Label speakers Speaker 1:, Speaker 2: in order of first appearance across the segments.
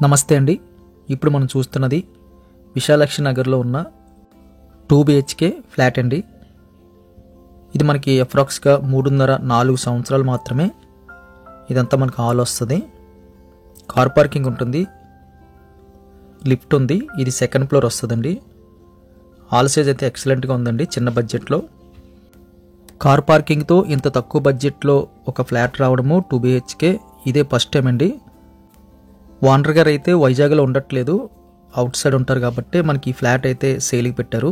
Speaker 1: నమస్తే అండి. ఇప్పుడు మనం చూస్తున్నది విశాలాక్షి నగర్లో ఉన్న 2 BHK ఫ్లాట్ అండి. ఇది మనకి అప్రాక్స్గా 3.5-4 సంవత్సరాలు మాత్రమే. ఇదంతా మనకి హాల్ వస్తుంది, కార్ పార్కింగ్ ఉంటుంది, లిఫ్ట్ ఉంది. ఇది సెకండ్ ఫ్లోర్ వస్తుందండి. హాల్ సైజ్ అయితే ఎక్సలెంట్గా ఉందండి. చిన్న బడ్జెట్లో కార్ పార్కింగ్తో ఇంత తక్కువ బడ్జెట్లో ఒక ఫ్లాట్ రావడము 2 BHK ఇదే ఫస్ట్ టైం అండి. ఓనర్ గారు అయితే వైజాగ్లో ఉండట్లేదు, అవుట్ సైడ్ ఉంటారు కాబట్టి మనకి ఈ ఫ్లాట్ అయితే సేల్కి పెట్టారు.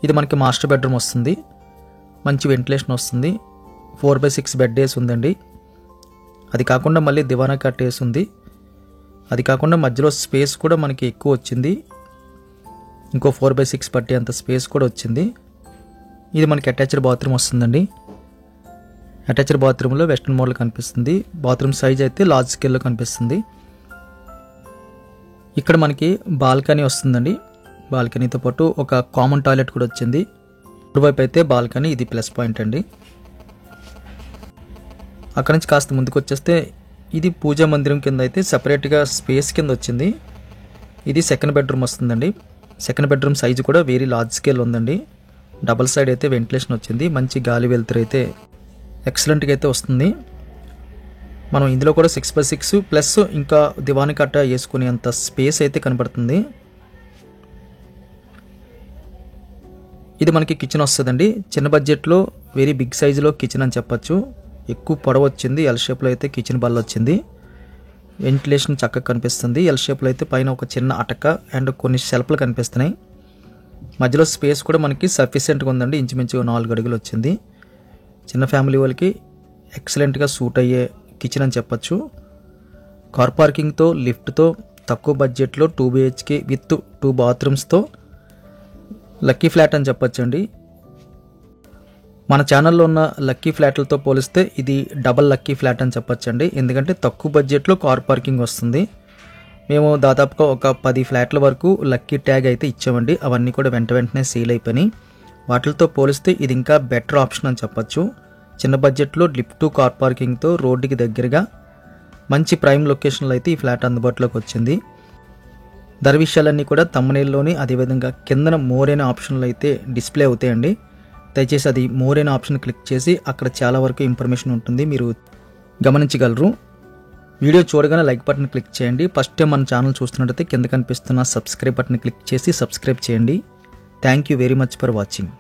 Speaker 1: ఇది మనకి మాస్టర్ బెడ్రూమ్ వస్తుంది, మంచి వెంటిలేషన్ వస్తుంది, 4/6 బెడ్ వేసి ఉందండి. అది కాకుండా మళ్ళీ దివానా కట్ వేసి ఉంది. అది కాకుండా మధ్యలో స్పేస్ కూడా మనకి ఎక్కువ వచ్చింది, ఇంకో 4/6 పట్టే అంత స్పేస్ కూడా వచ్చింది. ఇది మనకి అటాచ్డ్ బాత్రూమ్ వస్తుందండి. అటాచ్డ్ బాత్రూంలో వెస్ట్రన్ మోడల్ కనిపిస్తుంది. బాత్రూమ్ సైజ్ అయితే లార్జ్ స్కేల్లో కనిపిస్తుంది. ఇక్కడ మనకి బాల్కనీ వస్తుందండి. బాల్కనీతో పాటు ఒక కామన్ టాయిలెట్ కూడా వచ్చింది. ఇటువైపు అయితే బాల్కనీ, ఇది ప్లస్ పాయింట్ అండి. అక్కడ నుంచి కాస్త ముందుకు వచ్చేస్తే ఇది పూజా మందిరం కింద అయితే సపరేట్గా స్పేస్ కింద వచ్చింది. ఇది సెకండ్ బెడ్రూమ్ వస్తుందండి. సెకండ్ బెడ్రూమ్ సైజు కూడా వెరీ లార్జ్ స్కేల్ ఉందండి. డబల్ సైడ్ అయితే వెంటిలేషన్ వచ్చింది, మంచి గాలి వెలుతురు అయితే ఎక్సలెంట్గా అయితే వస్తుంది. మనం ఇందులో కూడా 6/6 ప్లస్ ఇంకా దివాని కట్ట వేసుకునే అంత స్పేస్ అయితే కనబడుతుంది. ఇది మనకి కిచెన్ వస్తుందండి. చిన్న బడ్జెట్లో వెరీ బిగ్ సైజులో కిచెన్ అని చెప్పచ్చు. ఎక్కువ పొడవు వచ్చింది, ఎల్ షేప్లో అయితే కిచెన్ బల్ల వచ్చింది. వెంటిలేషన్ చక్కగా కనిపిస్తుంది. ఎల్ షేప్లో అయితే పైన ఒక చిన్న అటక అండ్ కొన్ని షెల్ఫ్లు కనిపిస్తున్నాయి. మధ్యలో స్పేస్ కూడా మనకి సఫిషియెంట్గా ఉందండి. ఇంచుమించుగా 4 అడుగులు వచ్చింది. చిన్న ఫ్యామిలీ వాళ్ళకి ఎక్సలెంట్గా సూట్ అయ్యే కిచెన్ అని చెప్పచ్చు. కార్ పార్కింగ్తో, లిఫ్ట్తో, తక్కువ బడ్జెట్లో 2 BHK విత్ 2 బాత్రూమ్స్తో లక్కీ ఫ్లాట్ అని చెప్పచ్చండి. మన ఛానల్లో ఉన్న లక్కీ ఫ్లాట్లతో పోలిస్తే ఇది డబల్ లక్కీ ఫ్లాట్ అని చెప్పచ్చండి. ఎందుకంటే తక్కువ బడ్జెట్లో కార్ పార్కింగ్ వస్తుంది. మేము దాదాపుగా ఒక 10 ఫ్లాట్ల వరకు లక్కీ ట్యాగ్ అయితే ఇచ్చామండి. అవన్నీ కూడా వెంటనే సేల్ అయిపోయినాయి. వాటితో పోలిస్తే ఇది ఇంకా బెటర్ ఆప్షన్ అని చెప్పచ్చు. చిన్న బడ్జెట్లో లిఫ్ట్ కార్ పార్కింగ్తో రోడ్డుకి దగ్గరగా మంచి ప్రైమ్ లొకేషన్లో అయితే ఈ ఫ్లాట్ అందుబాటులోకి వచ్చింది. ధర విషయాలన్నీ కూడా థంబ్నెయిల్లోని, అదేవిధంగా కిందన మోర్ అనే ఆప్షన్లో అయితే డిస్ప్లే అవుతాయండి. దయచేసి అది మోర్ అనే ఆప్షన్ క్లిక్ చేసి అక్కడ చాలా వరకు ఇన్ఫర్మేషన్ ఉంటుంది, మీరు గమనించగలరు. వీడియో చూడగానే లైక్ బటన్ క్లిక్ చేయండి. ఫస్ట్ టైం మన ఛానల్ చూస్తున్నట్టయితే కింద కనిపిస్తున్న సబ్స్క్రైబ్ బటన్ క్లిక్ చేసి సబ్స్క్రైబ్ చేయండి. Thank you very much for watching.